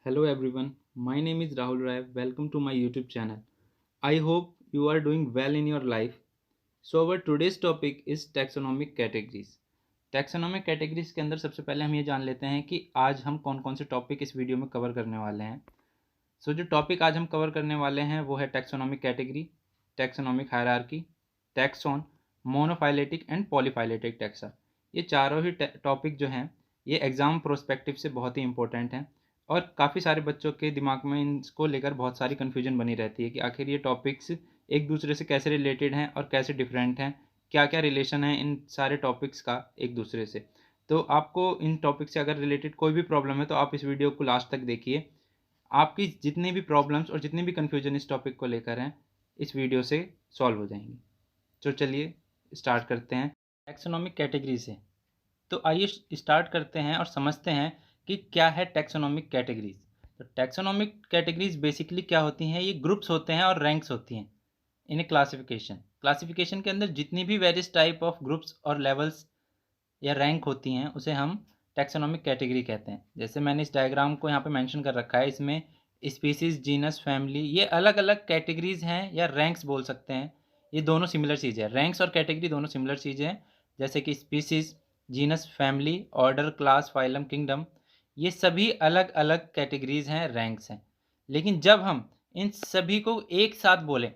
Hello everyone, my name is Rahul Rai. Welcome to my YouTube channel. I hope you are doing well in your life. So our today's topic is taxonomic categories. Taxonomic categories के अंदर सबसे पहले हम ये जान लेते हैं कि आज हम कौन कौन से टॉपिक इस वीडियो में कवर करने वाले हैं। जो टॉपिक आज हम कवर करने वाले हैं वो है taxonomic category, taxonomic hierarchy, taxon, monophyletic and polyphyletic taxa. ये चारों ही टॉपिक जो हैं ये एग्ज़ाम प्रोस्पेक्टिव से बहुत ही इंपॉर्टेंट हैं और काफ़ी सारे बच्चों के दिमाग में इनको लेकर बहुत सारी कन्फ्यूजन बनी रहती है कि आखिर ये टॉपिक्स एक दूसरे से कैसे रिलेटेड हैं और कैसे डिफरेंट हैं, क्या क्या रिलेशन है इन सारे टॉपिक्स का एक दूसरे से। तो आपको इन टॉपिक से अगर रिलेटेड कोई भी प्रॉब्लम है तो आप इस वीडियो को लास्ट तक देखिए। आपकी जितनी भी प्रॉब्लम्स और जितनी भी कन्फ्यूजन इस टॉपिक को लेकर हैं इस वीडियो से सॉल्व हो जाएंगी। तो चलिए स्टार्ट करते हैं टैक्सोनॉमिक कैटेगरी से। तो आइए स्टार्ट करते हैं और समझते हैं कि क्या है टैक्सोनॉमिक कैटेगरीज। तो टैक्सोनॉमिक कैटेगरीज बेसिकली क्या होती हैं, ये ग्रुप्स होते हैं और रैंक्स होती हैं इन ए क्लासिफिकेशन के अंदर जितनी भी वेरियस टाइप ऑफ ग्रुप्स और लेवल्स या रैंक होती हैं उसे हम टैक्सोनॉमिक कैटेगरी कहते हैं। जैसे मैंने इस डायग्राम को यहाँ पे मेंशन कर रखा है, इसमें स्पीसीज, जीनस, फैमिली ये अलग अलग कैटेगरीज हैं या रैंक्स बोल सकते हैं। ये दोनों सिमिलर चीज़ें हैं, रैंक्स और कैटेगरी दोनों सिमिलर चीज़ें हैं। जैसे कि species, genus, family, order, class, phylum, kingdom ये सभी अलग अलग कैटेगरीज हैं, रैंक्स हैं। लेकिन जब हम इन सभी को एक साथ बोलें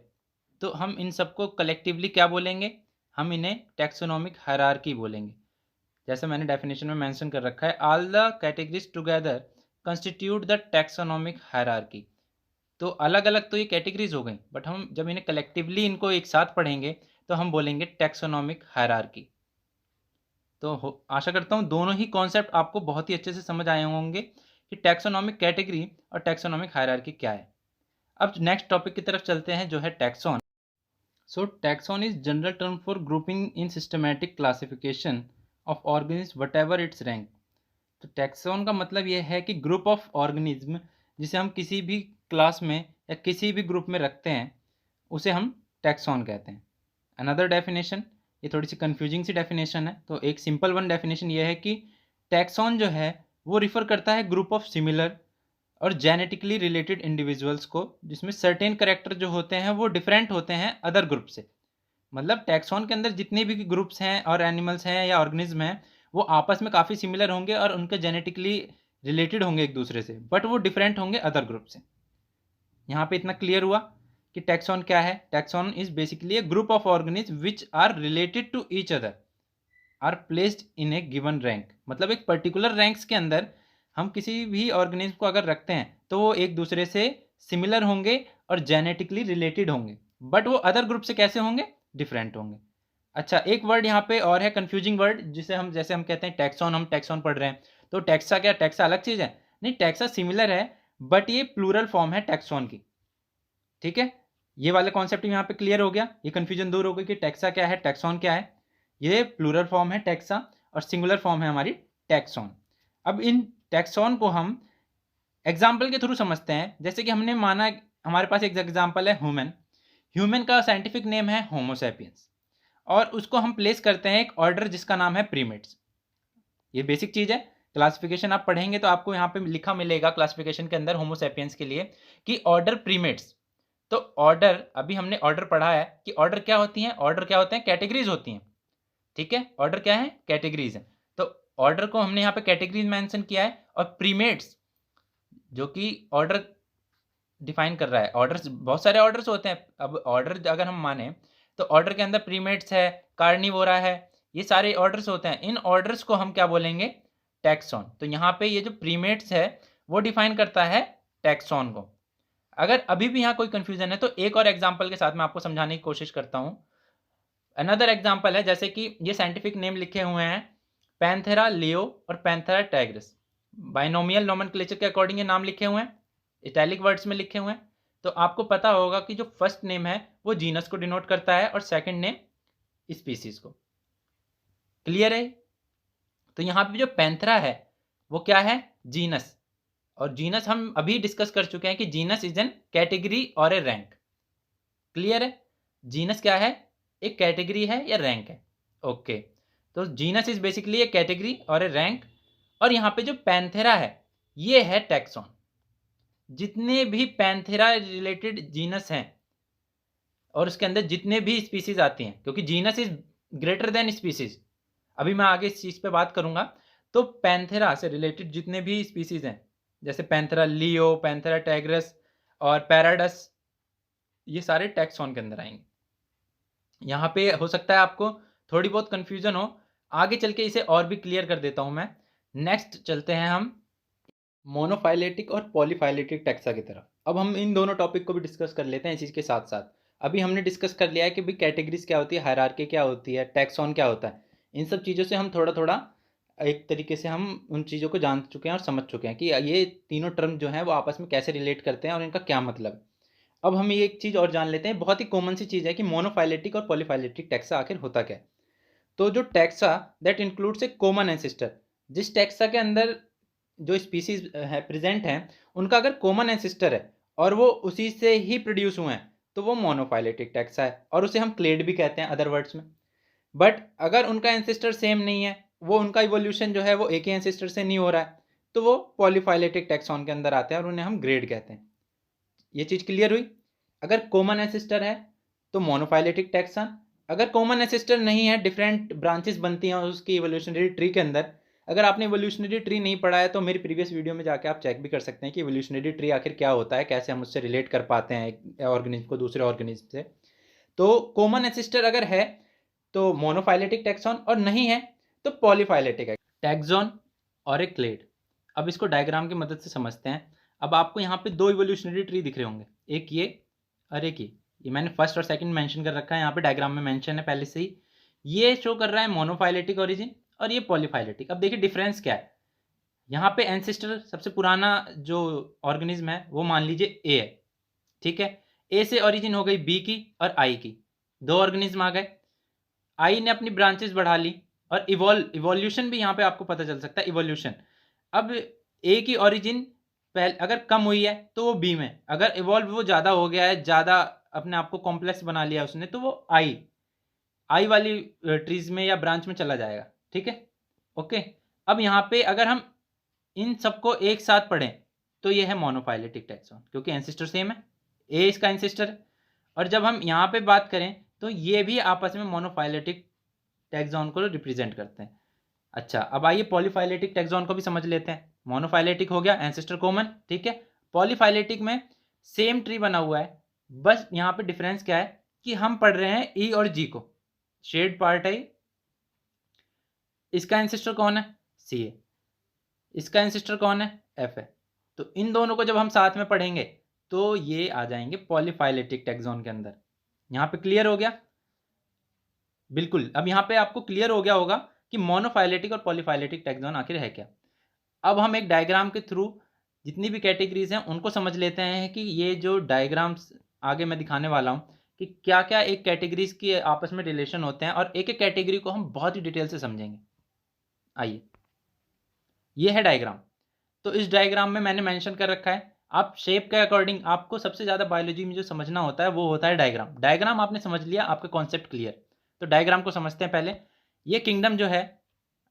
तो हम इन सबको कलेक्टिवली क्या बोलेंगे, हम इन्हें टैक्सोनॉमिक हायरार्की बोलेंगे। जैसे मैंने डेफिनेशन में मेंशन कर रखा है, all the categories together constitute the taxonomic hierarchy. तो अलग अलग तो ये कैटेगरीज हो गई, बट हम जब इन्हें कलेक्टिवली इनको एक साथ पढ़ेंगे तो हम बोलेंगे टैक्सोनॉमिक हायरार्की। तो आशा करता हूँ दोनों ही कॉन्सेप्ट आपको बहुत ही अच्छे से समझ आए होंगे कि टैक्सोनॉमिक कैटेगरी और टैक्सोनॉमिक हायरार्की क्या है। अब नेक्स्ट टॉपिक की तरफ चलते हैं जो है taxon. So taxon is general term for grouping in systematic classification of organisms whatever its rank। तो टैक्सॉन का मतलब यह है कि ग्रुप ऑफ ऑर्गेनिज्म जिसे हम किसी भी क्लास में या किसी भी ग्रुप में रखते हैं उसे हम टैक्सॉन कहते हैं। अनदर डेफिनेशन, ये थोड़ी सी कंफ्यूजिंग सी डेफिनेशन है, तो एक सिंपल वन डेफिनेशन ये है कि टैक्सॉन जो है वो रिफ़र करता है ग्रुप ऑफ सिमिलर और जेनेटिकली रिलेटेड इंडिविजुअल्स को जिसमें सर्टेन करेक्टर जो होते हैं वो डिफरेंट होते हैं अदर ग्रुप से। मतलब टैक्सॉन के अंदर जितने भी ग्रुप्स हैं और एनिमल्स हैं या ऑर्गेनिज्म हैं वो आपस में काफ़ी सिमिलर होंगे और उनके जेनेटिकली रिलेटेड होंगे एक दूसरे से, बट वो डिफरेंट होंगे अदर ग्रुप से। यहाँ पे इतना क्लियर हुआ कि टैक्सॉन क्या है। Taxon is basically a group of organism which are related to each other are placed in a given rank. मतलब एक पर्टिकुलर रैंक्स के अंदर हम किसी भी ऑर्गेनिज्म को अगर रखते हैं तो वो एक दूसरे से सिमिलर होंगे और जेनेटिकली रिलेटेड होंगे, बट वो अदर ग्रुप से कैसे होंगे, डिफरेंट होंगे। अच्छा, एक वर्ड यहाँ पे और है कंफ्यूजिंग वर्ड, जिसे हम जैसे हम कहते हैं टैक्सॉन, हम टैक्सॉन पढ़ रहे हैं तो टैक्सा क्या, टैक्सा अलग चीज़ है? नहीं, टैक्सा सिमिलर है बट ये प्लूरल फॉर्म है टैक्सॉन की। ठीक है, ये वाले कॉन्सेप्ट यहाँ पे क्लियर हो गया, ये कंफ्यूजन दूर हो गई कि टैक्सा क्या है, टैक्सॉन क्या है। ये प्लूरल फॉर्म है टैक्सा और सिंगुलर फॉर्म है हमारी टैक्सॉन। अब इन टैक्सॉन को हम एग्जाम्पल के थ्रू समझते हैं। जैसे कि हमने माना हमारे पास एक एग्जाम्पल है ह्यूमन। ह्यूमन का साइंटिफिक नेम है होमोसैपियंस और उसको हम प्लेस करते हैं एक ऑर्डर जिसका नाम है प्रीमेट्स। ये बेसिक चीज़ है, क्लासिफिकेशन आप पढ़ेंगे तो आपको यहाँ पे लिखा मिलेगा क्लासिफिकेशन के अंदर होमोसैपियंस के लिए कि ऑर्डर प्रीमेट्स। तो ऑर्डर, अभी हमने ऑर्डर पढ़ा है कि ऑर्डर क्या होती हैं, ऑर्डर क्या होते हैं, कैटेगरीज होती हैं। ठीक है, ऑर्डर क्या है, कैटेगरीज है। तो ऑर्डर को हमने यहाँ पे कैटेगरीज मेंशन किया है और प्रीमेट्स जो कि ऑर्डर डिफाइन कर रहा है। ऑर्डर्स, बहुत सारे ऑर्डर्स होते हैं। अब ऑर्डर अगर हम माने तो ऑर्डर के अंदर प्रीमेट्स है, कार्निवोरा है, ये सारे ऑर्डर्स होते हैं। इन ऑर्डर्स को हम क्या बोलेंगे, टैक्सॉन। तो यहाँ पे ये जो प्रीमेट्स है वो डिफाइन करता है टैक्सॉन को। अगर अभी भी यहाँ कोई कंफ्यूजन है तो एक और एग्जांपल के साथ मैं आपको समझाने की कोशिश करता हूँ। अनदर एग्जांपल है, जैसे कि ये साइंटिफिक नेम लिखे हुए हैं पैंथेरा लियो और पैंथेरा टाइग्रिस। बाइनोमियल नोमेनक्लेचर के अकॉर्डिंग ये नाम लिखे हुए हैं, इटैलिक वर्ड्स में लिखे हुए हैं। तो आपको पता होगा कि जो फर्स्ट नेम है वो जीनस को डिनोट करता है और सेकंड नेम स्पीसीज को। क्लियर है? तो यहाँ पे जो पैंथेरा है वो क्या है, जीनस। और जीनस हम अभी डिस्कस कर चुके हैं कि जीनस इज एन कैटेगरी और ए रैंक। क्लियर है? जीनस क्या है, एक कैटेगरी है या रैंक है। ओके, तो genus is basically A category और ए रैंक। और यहाँ पे जो पैंथेरा है ये है टैक्सॉन। जितने भी पैंथेरा रिलेटेड जीनस हैं और उसके अंदर जितने भी स्पीसीज आती हैं, क्योंकि genus is greater than species, अभी मैं आगे इस चीज़ पे बात करूंगा। तो पैंथेरा से रिलेटेड जितने भी स्पीसीज हैं, जैसे पैंथेरा लियो, पैंथेरा टैग्रस और पैराडस, ये सारे टैक्सॉन के अंदर आएंगे। यहाँ पे हो सकता है आपको थोड़ी बहुत कंफ्यूजन हो, आगे चल के इसे और भी क्लियर कर देता हूँ मैं। नेक्स्ट चलते हैं हम मोनोफाइलेटिक और पॉलीफाइलेटिक टैक्सा की तरफ। अब हम इन दोनों टॉपिक को भी डिस्कस कर लेते हैं इसी के साथ साथ। अभी हमने डिस्कस कर लिया है कि भाई कैटेगरीज क्या होती है, हायरार्की क्या होती है, टैक्सॉन क्या होता है। इन सब चीज़ों से हम थोड़ा थोड़ा एक तरीके से हम उन चीज़ों को जान चुके हैं और समझ चुके हैं कि ये तीनों टर्म जो हैं वो आपस में कैसे रिलेट करते हैं और इनका क्या मतलब है। अब हम ये एक चीज़ और जान लेते हैं, बहुत ही कॉमन सी चीज़ है कि मोनोफाइलेटिक और पॉलीफाइलेटिक टैक्सा आखिर होता क्या है। तो जो taxa that includes A common ancestor, जिस टैक्सा के अंदर जो स्पीसीज है प्रेजेंट हैं उनका अगर कॉमन एंसेस्टर है और वो उसी से ही प्रोड्यूस हुए हैं, तो वो मोनोफाइलेटिक टैक्सा है और उसे हम क्लेड भी कहते हैं अदर वर्ड्स में। बट अगर उनका एंसेस्टर सेम नहीं है, वो उनका इवोल्यूशन जो है वो एक ही एंसेस्टर से नहीं हो रहा है, तो वो पॉलीफाइलेटिक टैक्सॉन के अंदर आते हैं और उन्हें हम ग्रेड कहते हैं। ये चीज़ क्लियर हुई। अगर कॉमन एंसेस्टर है तो मोनोफाइलेटिक टैक्सन, अगर कॉमन एंसेस्टर नहीं है, डिफरेंट ब्रांचेस बनती हैं उसकी इवोल्यूशनरी ट्री के अंदर। अगर आपने इवोल्यूशनरी ट्री नहीं पढ़ा है तो मेरी प्रीवियस वीडियो में जाके आप चेक भी कर सकते हैं कि इवोल्यूशनरी ट्री आखिर क्या होता है, कैसे हम उससे रिलेट कर पाते हैं एक ऑर्गेनिज्म को दूसरे ऑर्गेनिज्म से। तो कॉमन एंसेस्टर अगर है तो मोनोफाइलेटिक टैक्सॉन, और नहीं है तो पॉलीफाइलेटिक टैक्सॉन और एक क्लेड। अब इसको डायग्राम की मदद से समझते हैं। अब आपको यहाँ पे दो इवोल्यूशनरी ट्री दिख रहे होंगे, एक ये और एक ये मैंने फर्स्ट और सेकंड मेंशन कर रखा है, यहाँ पे डायग्राम में मेंशन है पहले से ही। ये शो कर रहा है मोनोफाइलेटिक ओरिजिन और ये पॉलीफाइलेटिक। अब देखिए डिफरेंस क्या है। यहाँ पे एंसेस्टर सबसे पुराना जो ऑर्गेनिज्म है वो मान लीजिए ए है, ठीक है। ए से ओरिजिन हो गई बी की और आई की, दो ऑर्गेनिज्म आ गए। आई ने अपनी ब्रांचेस बढ़ा ली और इवोल्यूशन भी यहाँ पे आपको पता चल सकता है, इवोल्यूशन। अब ए की ओरिजिन पहले अगर कम हुई है तो वो बी में, अगर इवॉल्व वो ज़्यादा हो गया है, ज़्यादा अपने आप को कॉम्प्लेक्स बना लिया उसने, तो वो आई वाली ट्रीज में या ब्रांच में चला जाएगा, ठीक है। ओके, अब यहाँ पे अगर हम इन सबको एक साथ पढ़ें तो ये है मोनोफाइलेटिक टैक्सॉन, क्योंकि एंसेस्टर सेम है, ए इसका एंसेस्टर है। और जब हम यहाँ पे बात करें तो ये भी आपस में मोनोफाइलेटिक टैक्सॉन को रिप्रेजेंट करते हैं। अच्छा, अब आइए पॉलीफाइलेटिक टैक्सॉन को भी समझ लेते हैं। मोनोफाइलेटिक हो गया, एंसेस्टर कॉमन, ठीक है। पॉलीफाइलेटिक में सेम ट्री बना हुआ है, बस यहाँ पे डिफरेंस क्या है कि हम पढ़ रहे हैं ई और जी को, शेड पार्ट है। इसका एंसेस्टर कौन है, सी है, इसका एंसेस्टर कौन है, एफ है। तो इन दोनों को जब हम साथ में पढ़ेंगे तो ये आ जाएंगे पॉलीफाइलेटिक टैक्सॉन के अंदर। यहाँ पे क्लियर हो गया, बिल्कुल। अब यहाँ पे आपको क्लियर हो गया होगा कि मोनोफाइलेटिक और पॉलीफाइलेटिक टैक्सॉन आखिर है क्या। अब हम एक डायग्राम के थ्रू जितनी भी कैटेगरीज हैं उनको समझ लेते हैं कि ये जो डायग्राम्स आगे मैं दिखाने वाला हूँ कि क्या क्या एक कैटेगरीज की आपस में रिलेशन होते हैं, और एक एक कैटेगरी को हम बहुत ही डिटेल से समझेंगे। आइए, ये है डायग्राम। तो इस डायग्राम में मैंने मेंशन कर रखा है, आप शेप के अकॉर्डिंग, आपको सबसे ज़्यादा बायोलॉजी में जो समझना होता है वो होता है डायग्राम। डायग्राम आपने समझ लिया, आपका कॉन्सेप्ट क्लियर। तो डायग्राम को समझते हैं पहले। ये किंगडम जो है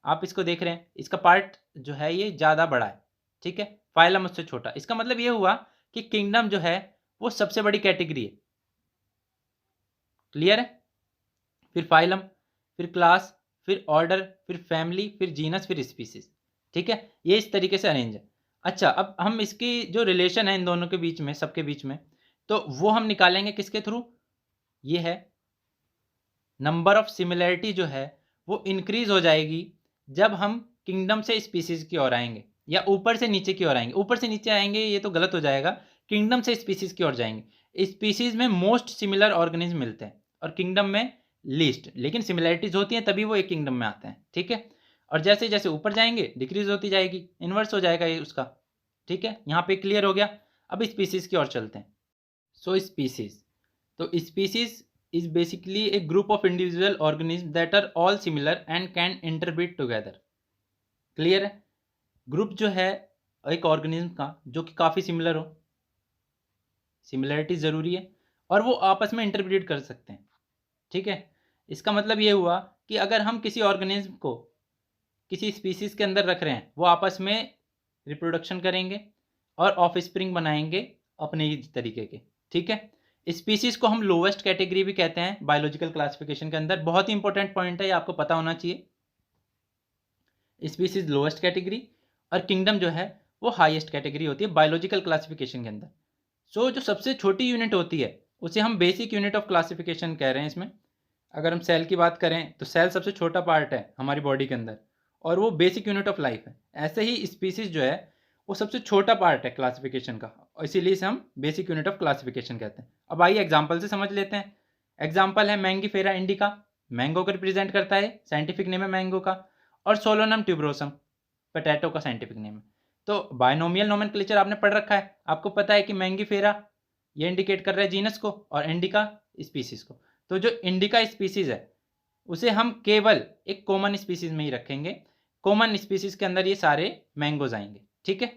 आप इसको देख रहे हैं, इसका पार्ट जो है ये ज़्यादा बड़ा है, ठीक है, फाइलम उससे छोटा। इसका मतलब ये हुआ कि किंगडम जो है वो सबसे बड़ी कैटेगरी है, क्लियर है। फिर फाइलम, फिर क्लास, फिर ऑर्डर, फिर फैमिली, फिर जीनस, फिर स्पीसीज, ठीक है। ये इस तरीके से अरेंज है। अच्छा, अब हम इसकी जो रिलेशन है इन दोनों के बीच में, सबके बीच में, तो वो हम निकालेंगे किसके थ्रू। ये है नंबर ऑफ सिमिलैरिटी जो है वो इंक्रीज हो जाएगी जब हम किंगडम से स्पीसीज की ओर आएंगे, या ऊपर से नीचे की ओर आएंगे। ऊपर से नीचे आएंगे ये तो गलत हो जाएगा, किंगडम से स्पीसीज की ओर जाएंगे। स्पीसीज में मोस्ट सिमिलर ऑर्गेनिज्म मिलते हैं और किंगडम में लीस्ट, लेकिन सिमिलैरिटीज होती हैं तभी वो एक किंगडम में आते हैं, ठीक है। और जैसे जैसे ऊपर जाएंगे डिक्रीज होती जाएगी, इन्वर्स हो जाएगा ये उसका, ठीक है। यहाँ पे क्लियर हो गया। अब स्पीसीज की ओर चलते हैं। सो स्पीसीज, तो species is basically a group of individual organisms that are all similar and can interbreed together। Clear है। ग्रुप जो है एक ऑर्गेनिज्म का जो कि काफ़ी सिमिलर हो, सिमिलरिटी ज़रूरी है, और वो आपस में इंटरब्रीड कर सकते हैं, ठीक है। इसका मतलब ये हुआ कि अगर हम किसी ऑर्गेनिज्म को किसी स्पीसीज के अंदर रख रहे हैं, वो आपस में रिप्रोडक्शन करेंगे और ऑफ स्प्रिंग बनाएंगे अपने ही तरीके के, ठीक है। स्पीसीज को हम लोवेस्ट कैटेगरी भी कहते हैं बायोलॉजिकल क्लासिफिकेशन के अंदर। बहुत ही इंपॉर्टेंट पॉइंट है, ये आपको पता होना चाहिए। स्पीसीज लोवेस्ट कैटेगरी और किंगडम जो है वो हाईएस्ट कैटेगरी होती है बायोलॉजिकल क्लासिफिकेशन के अंदर। सो जो सबसे छोटी यूनिट होती है उसे हम बेसिक यूनिट ऑफ क्लासिफिकेशन कह रहे हैं इसमें। अगर हम सेल की बात करें तो सेल सबसे छोटा पार्ट है हमारी बॉडी के अंदर और वो बेसिक यूनिट ऑफ लाइफ है। ऐसे ही स्पीसीज जो है वो सबसे छोटा पार्ट है क्लासिफिकेशन का, और इसीलिए इसे हम बेसिक यूनिट ऑफ क्लासिफिकेशन कहते हैं। अब आइए एग्जाम्पल से समझ लेते हैं। एग्जाम्पल है मैंगीफेरा इंडिका, मैंगो को रिप्रेजेंट करता है, साइंटिफिक नेम है मैंगो का। और सोलोनम ट्यूबरोसम पोटैटो का साइंटिफिक नेम है। तो बायनोमियल नोमेनक्लेचर आपने पढ़ रखा है, आपको पता है कि मैंगीफेरा ये इंडिकेट कर रहा है जीनस को और इंडिका स्पीसीज को। तो जो इंडिका स्पीसीज है उसे हम केवल एक कॉमन स्पीसीज में ही रखेंगे। कॉमन स्पीसीज के अंदर ये सारे मैंगोज आएंगे, ठीक है।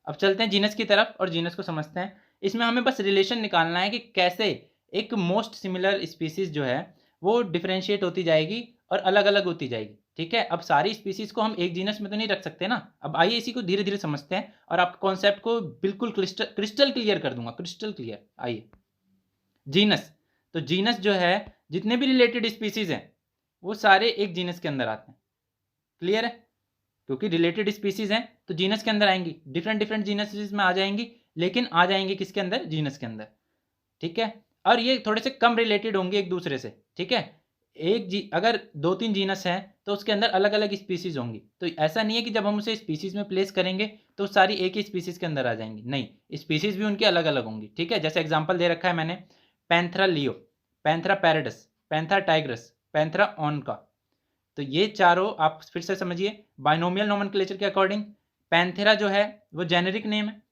अब चलते हैं जीनस की तरफ और जीनस को समझते हैं। इसमें हमें बस रिलेशन निकालना है कि कैसे एक मोस्ट सिमिलर स्पीसीज जो है वो डिफ्रेंशिएट होती जाएगी और अलग अलग होती जाएगी, ठीक है। अब सारी स्पीसीज को हम एक जीनस में तो नहीं रख सकते ना। अब आइए इसी को धीरे धीरे समझते हैं और आपके कॉन्सेप्ट को बिल्कुल क्रिस्टल क्लियर कर दूंगा, क्रिस्टल क्लियर। आइए जीनस, तो जीनस जो है जितने भी रिलेटेड स्पीसीज हैं वो सारे एक जीनस के अंदर आते हैं, क्लियर है। क्योंकि रिलेटेड स्पीसीज हैं तो जीनस के अंदर आएंगी, डिफरेंट डिफरेंट जीनस में आ जाएंगी, लेकिन आ जाएंगे किसके अंदर, जीनस के अंदर, ठीक है। और ये थोड़े से कम रिलेटेड होंगे एक दूसरे से, ठीक है। अगर 2-3 जीनस हैं तो उसके अंदर अलग अलग स्पीसीज होंगी। तो ऐसा नहीं है कि जब हम उसे स्पीसीज में प्लेस करेंगे तो सारी एक ही स्पीसीज के अंदर आ जाएंगी, नहीं, स्पीसीज भी उनकी अलग अलग होंगी, ठीक है। जैसे एग्जाम्पल दे रखा है मैंने, Panthera leo, Panthera pardus, Panthera tigris, Panthera onca. तो ये चारों आप फिर से समझिए बाइनोमियल नोमेनक्लेचर के अकॉर्डिंग। पैंथेरा जो है वो जेनेरिक नेम है,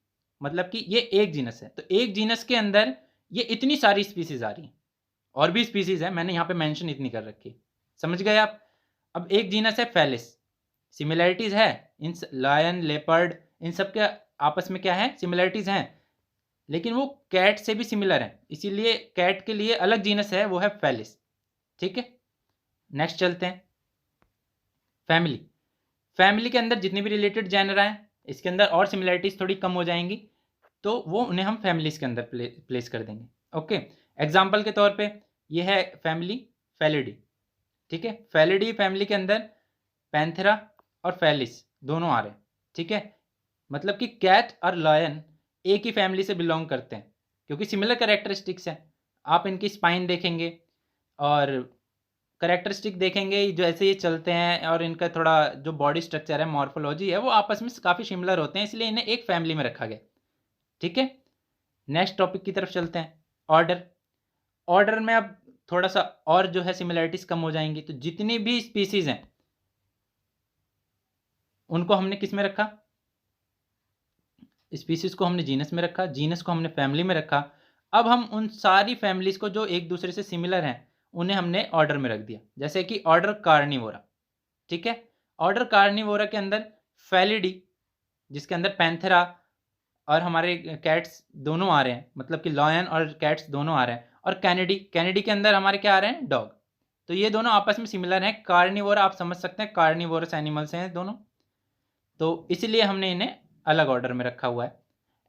मतलब कि ये एक जीनस है। तो एक जीनस के अंदर ये इतनी सारी स्पीसीज आ रही हैं, और भी स्पीसीज है, मैंने यहाँ पे मेंशन इतनी कर रखी है, समझ गए आप। अब एक जीनस है फेलिस, सिमिलैरिटीज है इन लायन, लेपर्ड, इन सब के आपस में क्या है, सिमिलैरिटीज हैं, लेकिन वो कैट से भी सिमिलर है, इसीलिए कैट के लिए अलग जीनस है, वो है फेलिस, ठीक है। नेक्स्ट चलते हैं फैमिली। फैमिली के अंदर जितने भी रिलेटेड जेनर हैं इसके अंदर और सिमिलैरिटीज थोड़ी कम हो जाएंगी, तो वो उन्हें हम फैमिलीज के अंदर प्लेस कर देंगे, ओके। एग्जाम्पल के तौर पे ये है फैमिली फेलिडी, ठीक है। फेलिडी फैमिली के अंदर पैंथेरा और फेलिस दोनों आ रहे हैं, ठीक है। मतलब कि कैट और लायन एक ही फैमिली से बिलोंग करते हैं क्योंकि सिमिलर कैरेक्टरिस्टिक्स हैं। आप इनकी स्पाइन देखेंगे और करेक्टरिस्टिक देखेंगे जो ऐसे ये चलते हैं, और इनका थोड़ा जो बॉडी स्ट्रक्चर है, मॉर्फोलॉजी है, वो आपस में काफ़ी सिमिलर होते हैं, इसलिए इन्हें एक फैमिली में रखा गया, ठीक है। नेक्स्ट टॉपिक की तरफ चलते हैं, ऑर्डर। ऑर्डर में अब थोड़ा सा और जो है सिमिलैरिटीज कम हो जाएंगी। तो जितनी भी स्पीसीज हैं उनको हमने किस में रखा, स्पीसीज को हमने जीनस में रखा, जीनस को हमने फैमिली में रखा। अब हम उन सारी फैमिलीज को जो एक दूसरे से सिमिलर हैं उन्हें हमने ऑर्डर में रख दिया, जैसे कि ऑर्डर कार्निवोरा, ठीक है। ऑर्डर कार्निवोरा के अंदर फेलिडी, जिसके अंदर पैंथेरा और हमारे कैट्स दोनों आ रहे हैं, मतलब कि लॉयन और कैट्स दोनों आ रहे हैं, और कैनेडी, कैनेडी के अंदर हमारे क्या आ रहे हैं, डॉग। तो ये दोनों आपस में सिमिलर हैं। कार्निवोरा आप समझ सकते हैं, कार्निवोरस एनिमल्स हैं दोनों, तो इसलिए हमने इन्हें अलग ऑर्डर में रखा हुआ है।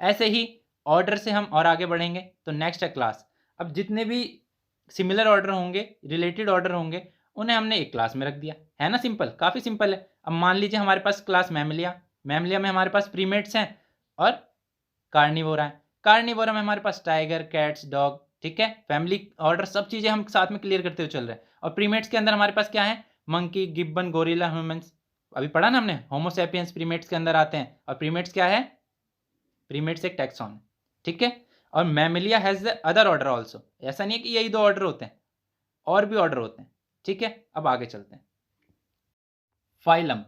ऐसे ही ऑर्डर से हम और आगे बढ़ेंगे तो नेक्स्ट है क्लास। अब जितने भी सिमिलर ऑर्डर होंगे, रिलेटेड ऑर्डर होंगे, उन्हें हमने एक क्लास में रख दिया, है ना, सिंपल, काफ़ी सिंपल है। अब मान लीजिए हमारे पास क्लास मैमलिया, मैमलिया में हमारे पास प्रीमेट्स हैं और कार्निवोरा है, कार्निवोरा में हमारे पास टाइगर, कैट्स, डॉग, ठीक है। फैमिली ऑर्डर सब चीज़ें हम साथ में क्लियर करते हुए चल रहे हैं। और प्रीमेट्स के अंदर हमारे पास क्या है, मंकी, गिब्बन, गोरिल्ला, ह्यूमंस, अभी पढ़ा ना हमने, होमोसैपियंस प्रीमेट्स के अंदर आते हैं। और प्रीमेट्स क्या है, प्रीमेट्स एक टैक्सॉन है, ठीक है। और Mammalia has the other order also, ऐसा नहीं है कि यही 2 ऑर्डर होते हैं, और भी ऑर्डर होते हैं, ठीक है। अब आगे चलते हैं फाइलम।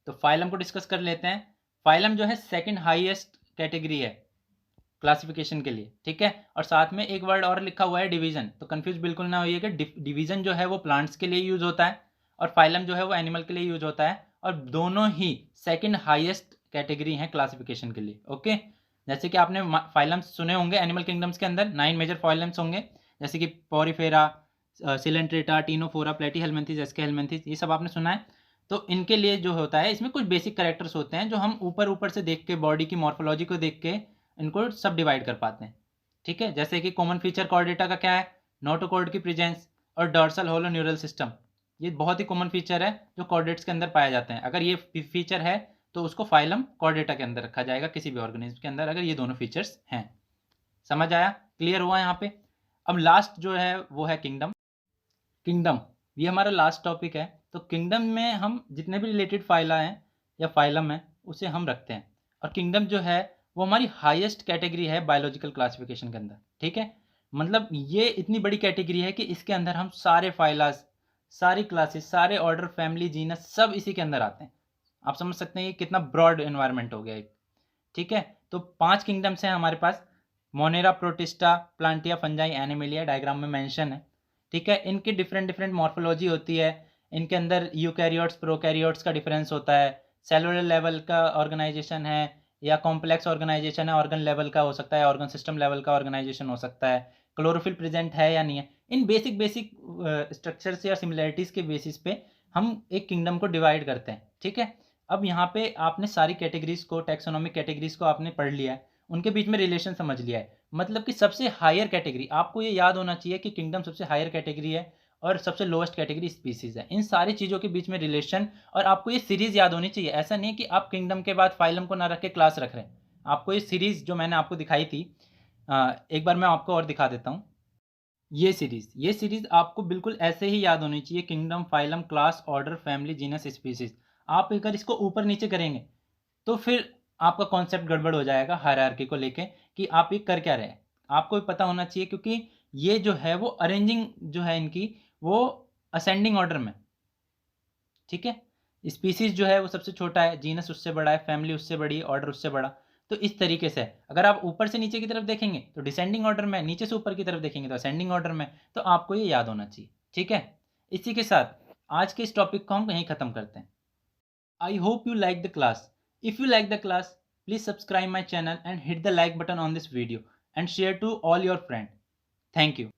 तो फाइलम को डिस्कस कर लेते हैं। फाइलम जो है सेकंड हाईएस्ट कैटेगरी है क्लासिफिकेशन के लिए, ठीक है। और साथ में एक वर्ड और लिखा हुआ है डिवीजन, तो कंफ्यूज बिल्कुल ना होइए कि डिवीजन जो है वो प्लांट्स के लिए यूज होता है और फाइलम जो है वो एनिमल के लिए यूज होता है, और दोनों ही सेकंड हाईएस्ट कैटेगरी हैं क्लासिफिकेशन के लिए, ओके। जैसे कि आपने फाइलम्स सुने होंगे एनिमल किंगडम्स के अंदर 9 मेजर फाइलम्स होंगे, जैसे कि पोरीफेरा, सिलेंट्रेटा, टीनोफोरा, प्लेटीहेल्मिन्थेस, एस्केहेल्मिन्थेस, ये सब आपने सुना है। तो इनके लिए जो होता है, इसमें कुछ बेसिक कैरेक्टर्स होते हैं जो हम ऊपर ऊपर से देख के, बॉडी की मॉर्फोलॉजी को देख के इनको सब डिवाइड कर पाते हैं। ठीक है, जैसे कि कॉमन फीचर कॉर्डेटा का क्या है, नोटोकॉर्ड की प्रेजेंस और डॉर्सल होलो न्यूरल सिस्टम। ये बहुत ही कॉमन फीचर है जो कॉर्डेट्स के अंदर पाए जाते हैं। अगर ये फीचर है तो उसको फाइलम कॉर्डेटा के अंदर रखा जाएगा, किसी भी ऑर्गेनिज्म के अंदर, अगर ये दोनों फीचर्स हैं। समझ आया, क्लियर हुआ यहाँ पे। अब लास्ट जो है वो है किंगडम। किंगडम ये हमारा लास्ट टॉपिक है। तो किंगडम में हम जितने भी रिलेटेड फाइला हैं या फाइलम है उसे हम रखते हैं। और किंगडम जो है वो हमारी हाईएस्ट कैटेगरी है बायोलॉजिकल क्लासिफिकेशन के अंदर। ठीक है, मतलब ये इतनी बड़ी कैटेगरी है कि इसके अंदर हम सारे फाइलास, सारी क्लासेस, सारे ऑर्डर, फैमिली, जीनस सब इसी के अंदर आते हैं। आप समझ सकते हैं ये कितना ब्रॉड एनवायरनमेंट हो गया एक। ठीक है, तो 5 किंगडम्स हैं हमारे पास। Monera, Protista, Plantae, Fungi, Animalia, diagram में मेंशन है। ठीक है, इनकी डिफरेंट डिफरेंट मॉर्फोलॉजी होती है। इनके अंदर यूकैरियोट्स, प्रोकैरियोट्स का डिफरेंस होता है। सेलुलर लेवल का ऑर्गेनाइजेशन है या कॉम्प्लेक्स ऑर्गेनाइजेशन है, ऑर्गन लेवल का हो सकता है, ऑर्गन सिस्टम लेवल का ऑर्गेनाइजेशन हो सकता है। क्लोरोफिल प्रेजेंट है या नहीं है, इन बेसिक बेसिक स्ट्रक्चर्स या सिमिलैरिटीज़ के बेसिस पे हम एक किंगडम को डिवाइड करते हैं। ठीक है, अब यहाँ पे आपने सारी कैटेगरीज को, टैक्सोनॉमिक कैटेगरीज को आपने पढ़ लिया है, उनके बीच में रिलेशन समझ लिया है। मतलब कि सबसे हायर कैटेगरी, आपको ये याद होना चाहिए कि किंगडम सबसे हायर कैटेगरी है और सबसे लोएस्ट कैटेगरी स्पीसीज है। इन सारी चीज़ों के बीच में रिलेशन, और आपको ये सीरीज याद होनी चाहिए। ऐसा नहीं कि आप किंगडम के बाद फाइलम को ना रख के क्लास रख रहे हैं। आपको ये सीरीज जो मैंने आपको दिखाई थी, एक बार मैं आपको और दिखा देता हूँ। ये सीरीज आपको बिल्कुल ऐसे ही याद होनी चाहिए, kingdom, phylum, class, order, family, genus, species. आप अगर इसको ऊपर नीचे करेंगे तो फिर आपका कॉन्सेप्ट गड़बड़ हो जाएगा हायरार्की को लेके कि आप ये कर क्या रहे हैं। आपको भी पता होना चाहिए, क्योंकि ये जो है वो अरेंजिंग जो है इनकी, वो असेंडिंग ऑर्डर में। ठीक है, स्पीसीज जो है वो सबसे छोटा है, जीनस उससे बड़ा है, फैमिली उससे बड़ी है, ऑर्डर उससे बड़ा। तो इस तरीके से अगर आप ऊपर से नीचे की तरफ देखेंगे तो डिसेंडिंग ऑर्डर में, नीचे से ऊपर की तरफ देखेंगे तो असेंडिंग ऑर्डर में। तो आपको ये याद होना चाहिए। ठीक है, इसी के साथ आज के इस टॉपिक को हम यहीं ख़त्म करते हैं। I hope you like the class. If you like the class, please subscribe my channel and hit the like button on this video and share to all your friends. Thank you.